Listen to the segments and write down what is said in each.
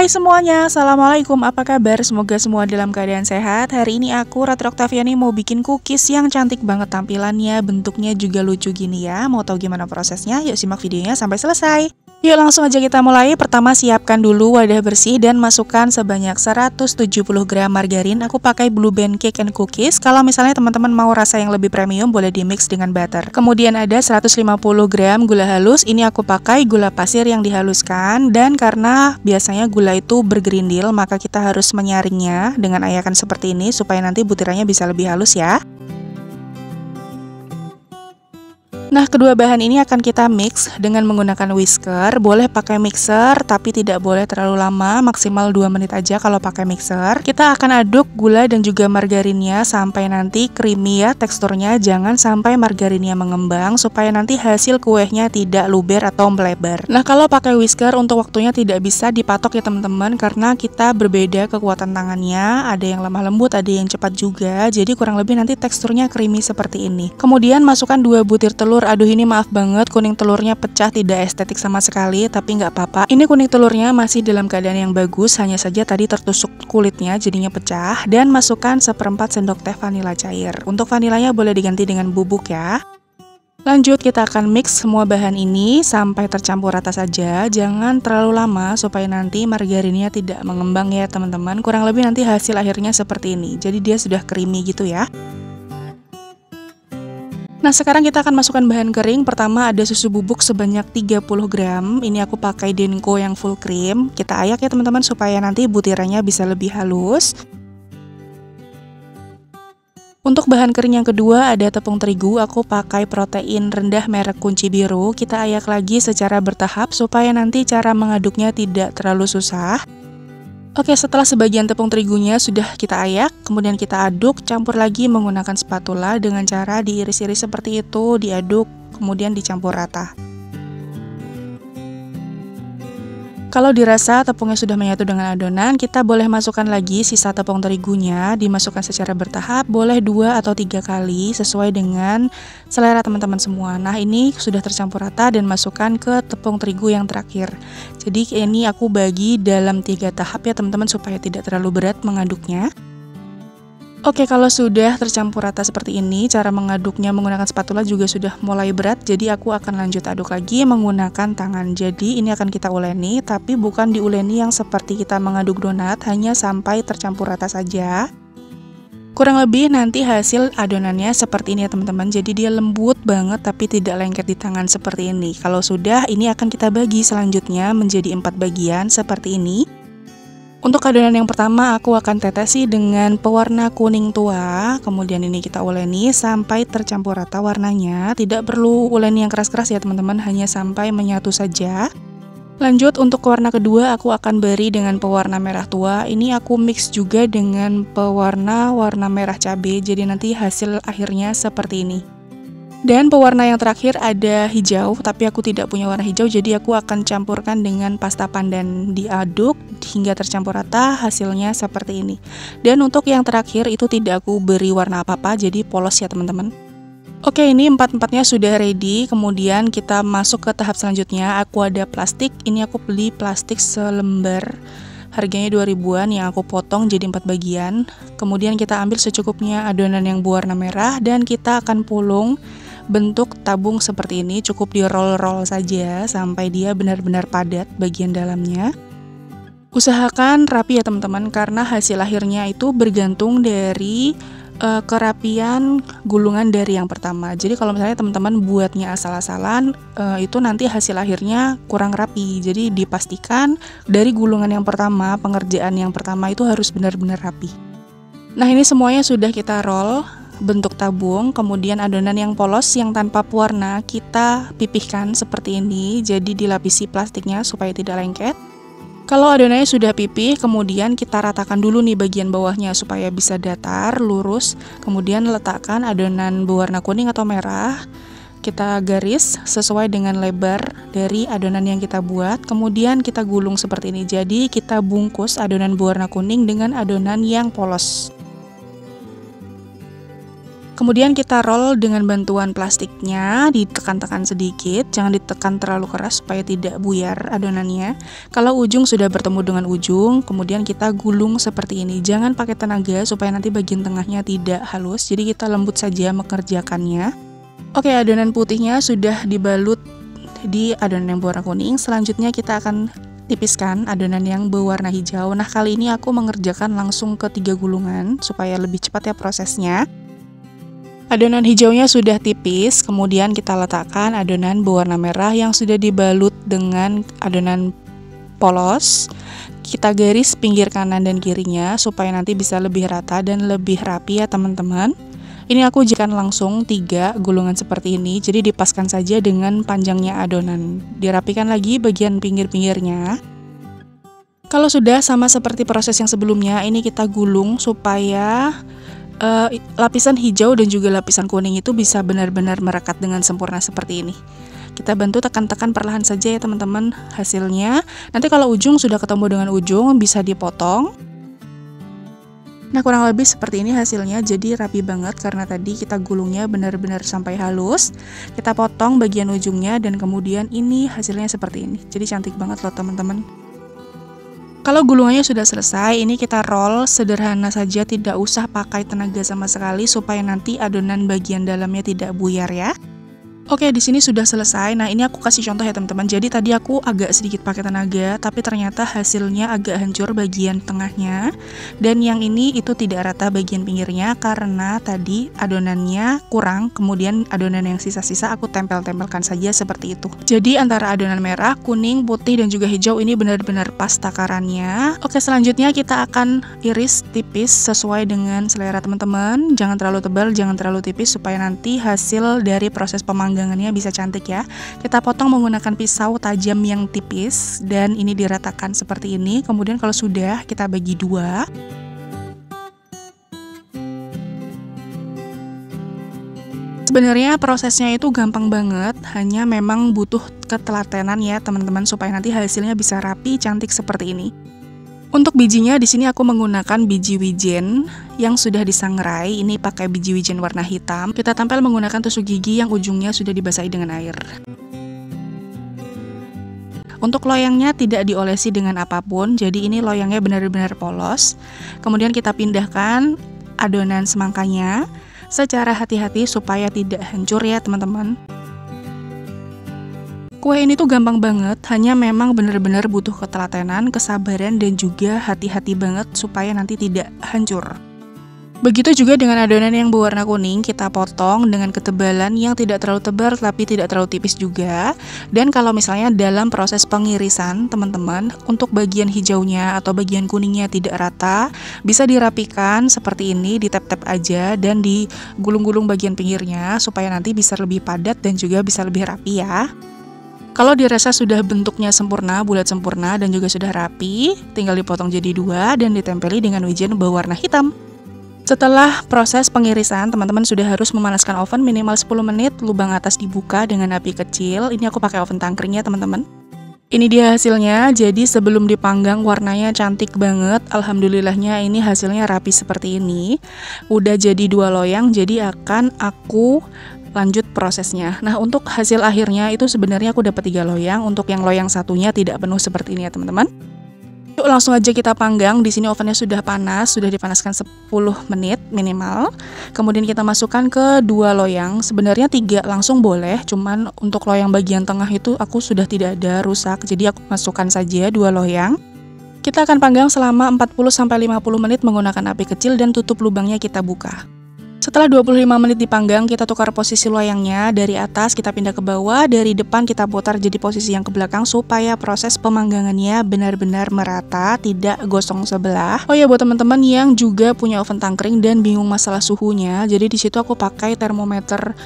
Hai semuanya, Assalamualaikum, apa kabar? Semoga semua dalam keadaan sehat. Hari ini aku, Ratri Oktaviani, mau bikin cookies yang cantik banget tampilannya, bentuknya juga lucu gini ya. Mau tahu gimana prosesnya? Yuk simak videonya sampai selesai. Yuk langsung aja kita mulai. Pertama siapkan dulu wadah bersih dan masukkan sebanyak 170 gram margarin. Aku pakai Blue Band Cake and Cookies. Kalau misalnya teman-teman mau rasa yang lebih premium boleh di mix dengan butter. Kemudian ada 150 gram gula halus. Ini aku pakai gula pasir yang dihaluskan. Dan karena biasanya gula itu bergerindil, maka kita harus menyaringnya dengan ayakan seperti ini supaya nanti butirannya bisa lebih halus ya. Nah, kedua bahan ini akan kita mix dengan menggunakan whisker. Boleh pakai mixer, tapi tidak boleh terlalu lama, maksimal 2 menit aja kalau pakai mixer. Kita akan aduk gula dan juga margarinnya sampai nanti creamy ya teksturnya. Jangan sampai margarinnya mengembang, supaya nanti hasil kuenya tidak luber atau melebar. Nah, kalau pakai whisker untuk waktunya tidak bisa dipatok ya teman-teman, karena kita berbeda kekuatan tangannya. Ada yang lemah lembut, ada yang cepat juga. Jadi kurang lebih nanti teksturnya creamy seperti ini. Kemudian masukkan 2 butir telur. Aduh, ini maaf banget, kuning telurnya pecah, tidak estetik sama sekali, tapi nggak apa-apa. Ini kuning telurnya masih dalam keadaan yang bagus, hanya saja tadi tertusuk kulitnya jadinya pecah. Dan masukkan 1/4 sendok teh vanila cair. Untuk vanilanya boleh diganti dengan bubuk ya. Lanjut, kita akan mix semua bahan ini sampai tercampur rata saja. Jangan terlalu lama supaya nanti margarinnya tidak mengembang ya teman-teman. Kurang lebih nanti hasil akhirnya seperti ini. Jadi dia sudah creamy gitu ya. Nah, sekarang kita akan masukkan bahan kering. Pertama ada susu bubuk sebanyak 30 gram. Ini aku pakai Denko yang full cream. Kita ayak ya teman-teman supaya nanti butirannya bisa lebih halus. Untuk bahan kering yang kedua ada tepung terigu. Aku pakai protein rendah merek Kunci Biru. Kita ayak lagi secara bertahap supaya nanti cara mengaduknya tidak terlalu susah. Oke, setelah sebagian tepung terigunya sudah kita ayak, kemudian kita aduk, campur lagi menggunakan spatula dengan cara diiris-iris seperti itu, diaduk, kemudian dicampur rata. Kalau dirasa tepungnya sudah menyatu dengan adonan, kita boleh masukkan lagi sisa tepung terigunya, dimasukkan secara bertahap, boleh 2 atau 3 kali, sesuai dengan selera teman-teman semua. Nah, ini sudah tercampur rata dan masukkan ke tepung terigu yang terakhir. Jadi ini aku bagi dalam 3 tahap ya teman-teman, supaya tidak terlalu berat mengaduknya. Oke, kalau sudah tercampur rata seperti ini, cara mengaduknya menggunakan spatula juga sudah mulai berat, jadi aku akan lanjut aduk lagi menggunakan tangan. Jadi ini akan kita uleni, tapi bukan diuleni yang seperti kita mengaduk donat, hanya sampai tercampur rata saja. Kurang lebih nanti hasil adonannya seperti ini ya teman-teman, jadi dia lembut banget tapi tidak lengket di tangan seperti ini. Kalau sudah, ini akan kita bagi selanjutnya menjadi 4 bagian seperti ini. Untuk adonan yang pertama aku akan tetesi dengan pewarna kuning tua, kemudian ini kita uleni sampai tercampur rata warnanya. Tidak perlu uleni yang keras-keras ya teman-teman, hanya sampai menyatu saja. Lanjut, untuk warna kedua aku akan beri dengan pewarna merah tua. Ini aku mix juga dengan pewarna warna merah cabai, jadi nanti hasil akhirnya seperti ini. Dan pewarna yang terakhir ada hijau, tapi aku tidak punya warna hijau, jadi aku akan campurkan dengan pasta pandan, diaduk hingga tercampur rata, hasilnya seperti ini. Dan untuk yang terakhir itu tidak aku beri warna apa-apa, jadi polos ya teman-teman. Oke, ini 4-empatnya sudah ready. Kemudian kita masuk ke tahap selanjutnya. Aku ada plastik, ini aku beli plastik selembar, harganya 2000-an, yang aku potong jadi 4 bagian. Kemudian kita ambil secukupnya adonan yang berwarna merah dan kita akan pulung bentuk tabung seperti ini. Cukup di roll-roll saja sampai dia benar-benar padat bagian dalamnya. Usahakan rapi ya teman-teman, karena hasil akhirnya itu bergantung dari kerapian gulungan dari yang pertama. Jadi kalau misalnya teman-teman buatnya asal-asalan, itu nanti hasil akhirnya kurang rapi. Jadi dipastikan dari gulungan yang pertama, pengerjaan yang pertama itu harus benar-benar rapi. Nah, ini semuanya sudah kita roll bentuk tabung, kemudian adonan yang polos yang tanpa pewarna kita pipihkan seperti ini, jadi dilapisi plastiknya supaya tidak lengket. Kalau adonannya sudah pipih, kemudian kita ratakan dulu nih bagian bawahnya supaya bisa datar, lurus. Kemudian letakkan adonan berwarna kuning atau merah. Kita garis sesuai dengan lebar dari adonan yang kita buat. Kemudian kita gulung seperti ini. Jadi kita bungkus adonan berwarna kuning dengan adonan yang polos. Kemudian kita roll dengan bantuan plastiknya, ditekan-tekan sedikit, jangan ditekan terlalu keras supaya tidak buyar adonannya. Kalau ujung sudah bertemu dengan ujung, kemudian kita gulung seperti ini. Jangan pakai tenaga supaya nanti bagian tengahnya tidak halus, jadi kita lembut saja mengerjakannya. Oke, adonan putihnya sudah dibalut di adonan yang berwarna kuning. Selanjutnya kita akan tipiskan adonan yang berwarna hijau. Nah, kali ini aku mengerjakan langsung ke 3 gulungan supaya lebih cepat ya prosesnya. Adonan hijaunya sudah tipis, kemudian kita letakkan adonan berwarna merah yang sudah dibalut dengan adonan polos. Kita garis pinggir kanan dan kirinya supaya nanti bisa lebih rata dan lebih rapi ya teman-teman. Ini aku ujikan langsung 3 gulungan seperti ini, jadi dipaskan saja dengan panjangnya adonan. Dirapikan lagi bagian pinggir-pinggirnya. Kalau sudah sama seperti proses yang sebelumnya, ini kita gulung supaya lapisan hijau dan juga lapisan kuning itu bisa benar-benar merekat dengan sempurna seperti ini. Kita bantu tekan-tekan perlahan saja ya teman-teman hasilnya. Nanti kalau ujung sudah ketemu dengan ujung bisa dipotong. Nah, kurang lebih seperti ini hasilnya, jadi rapi banget karena tadi kita gulungnya benar-benar sampai halus. Kita potong bagian ujungnya dan kemudian ini hasilnya seperti ini. Jadi cantik banget loh teman-teman. Kalau gulungannya sudah selesai, ini kita roll sederhana saja, tidak usah pakai tenaga sama sekali supaya nanti adonan bagian dalamnya tidak buyar ya. Oke, di sini sudah selesai. Nah, ini aku kasih contoh ya teman-teman. Jadi tadi aku agak sedikit pakai tenaga, tapi ternyata hasilnya agak hancur bagian tengahnya. Dan yang ini itu tidak rata bagian pinggirnya karena tadi adonannya kurang, kemudian adonan yang sisa-sisa aku tempel-tempelkan saja seperti itu. Jadi antara adonan merah, kuning, putih, dan juga hijau ini benar-benar pas takarannya. Oke, selanjutnya kita akan iris tipis sesuai dengan selera teman-teman. Jangan terlalu tebal, jangan terlalu tipis supaya nanti hasil dari proses pemanggangannya bisa cantik ya. Kita potong menggunakan pisau tajam yang tipis dan ini diratakan seperti ini. Kemudian kalau sudah kita bagi 2. Sebenarnya prosesnya itu gampang banget, hanya memang butuh ketelatenan ya teman-teman supaya nanti hasilnya bisa rapi, cantik seperti ini. Untuk bijinya di sini aku menggunakan biji wijen yang sudah disangrai. Ini pakai biji wijen warna hitam. Kita tempel menggunakan tusuk gigi yang ujungnya sudah dibasahi dengan air. Untuk loyangnya tidak diolesi dengan apapun, jadi ini loyangnya benar-benar polos. Kemudian kita pindahkan adonan semangkanya secara hati-hati supaya tidak hancur ya teman-teman. Kue ini tuh gampang banget, hanya memang benar-benar butuh ketelatenan, kesabaran, dan juga hati-hati banget supaya nanti tidak hancur. Begitu juga dengan adonan yang berwarna kuning, kita potong dengan ketebalan yang tidak terlalu tebal tapi tidak terlalu tipis juga. Dan kalau misalnya dalam proses pengirisan, teman-teman, untuk bagian hijaunya atau bagian kuningnya tidak rata, bisa dirapikan seperti ini, ditap-tap aja dan digulung-gulung bagian pinggirnya supaya nanti bisa lebih padat dan juga bisa lebih rapi ya. Kalau dirasa sudah bentuknya sempurna, bulat sempurna, dan juga sudah rapi, tinggal dipotong jadi 2 dan ditempeli dengan wijen berwarna hitam. Setelah proses pengirisan, teman-teman sudah harus memanaskan oven minimal 10 menit, lubang atas dibuka dengan api kecil. Ini aku pakai oven tangkring ya teman-teman. Ini dia hasilnya, jadi sebelum dipanggang warnanya cantik banget. Alhamdulillahnya ini hasilnya rapi seperti ini. Udah jadi 2 loyang, jadi akan aku lanjut prosesnya. Nah, untuk hasil akhirnya itu sebenarnya aku dapat 3 loyang. Untuk yang loyang satunya tidak penuh seperti ini ya teman-teman. Yuk langsung aja kita panggang. Di sini ovennya sudah panas, sudah dipanaskan 10 menit minimal. Kemudian kita masukkan ke 2 loyang. Sebenarnya 3 langsung boleh, cuman untuk loyang bagian tengah itu aku sudah tidak ada rusak. Jadi aku masukkan saja 2 loyang. Kita akan panggang selama 40-50 menit menggunakan api kecil dan tutup lubangnya kita buka. Setelah 25 menit dipanggang, kita tukar posisi loyangnya. Dari atas kita pindah ke bawah, dari depan kita putar jadi posisi yang ke belakang supaya proses pemanggangannya benar-benar merata, tidak gosong sebelah. Oh ya, buat teman-teman yang juga punya oven tangkring dan bingung masalah suhunya, jadi di situ aku pakai termometer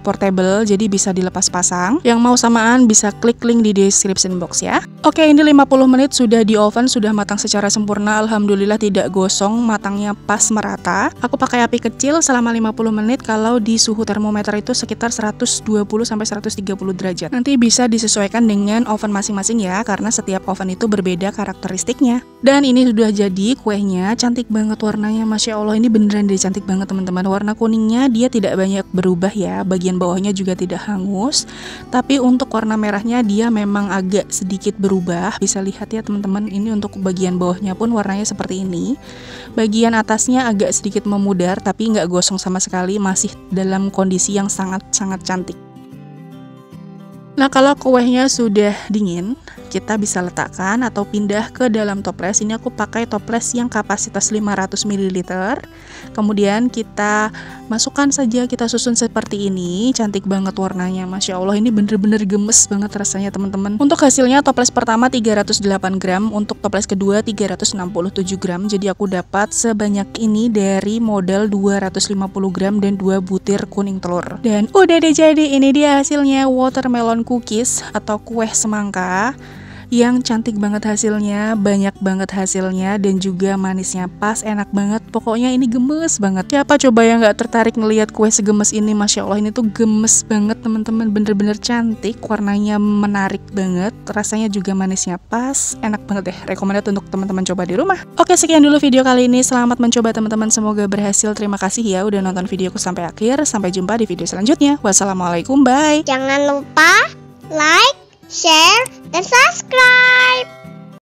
portable, jadi bisa dilepas pasang. Yang mau samaan bisa klik link di description box ya. Oke, ini 50 menit sudah di oven, sudah matang secara sempurna. Alhamdulillah tidak gosong, matangnya pas merata. Aku pakai api kecil selama 50 menit kalau di suhu termometer itu sekitar 120-130 derajat. Nanti bisa disesuaikan dengan oven masing-masing ya, karena setiap oven itu berbeda karakteristiknya. Dan ini sudah jadi kuenya, cantik banget warnanya, Masya Allah, ini beneran deh cantik banget teman-teman. Warna kuningnya dia tidak banyak berubah ya, bagian bawahnya juga tidak hangus. Tapi untuk warna merahnya dia memang agak sedikit berubah, bisa lihat ya teman-teman, ini untuk bagian bawahnya pun warnanya seperti ini. Bagian atasnya agak sedikit memudar, tapi nggak gosong sama sekali, masih dalam kondisi yang sangat-sangat cantik. Nah, kalau kuenya sudah dingin, kita bisa letakkan atau pindah ke dalam toples. Ini aku pakai toples yang kapasitas 500 ml. Kemudian kita masukkan saja, kita susun seperti ini. Cantik banget warnanya, Masya Allah, ini bener-bener gemes banget rasanya teman-teman. Untuk hasilnya toples pertama 308 gram, untuk toples kedua 367 gram. Jadi aku dapat sebanyak ini dari modal 250 gram dan 2 butir kuning telur. Dan udah deh, jadi ini dia hasilnya watermelon cookies atau kue semangka yang cantik banget hasilnya, banyak banget hasilnya, dan juga manisnya pas, enak banget. Pokoknya ini gemes banget. Siapa coba yang gak tertarik ngelihat kue segemes ini? Masya Allah, ini tuh gemes banget teman-teman, bener-bener cantik, warnanya menarik banget, rasanya juga manisnya pas, enak banget deh. Recommended untuk teman-teman coba di rumah. Oke, sekian dulu video kali ini. Selamat mencoba teman-teman, semoga berhasil. Terima kasih ya udah nonton videoku sampai akhir. Sampai jumpa di video selanjutnya. Wassalamualaikum, bye. Jangan lupa like, share, dan subscribe.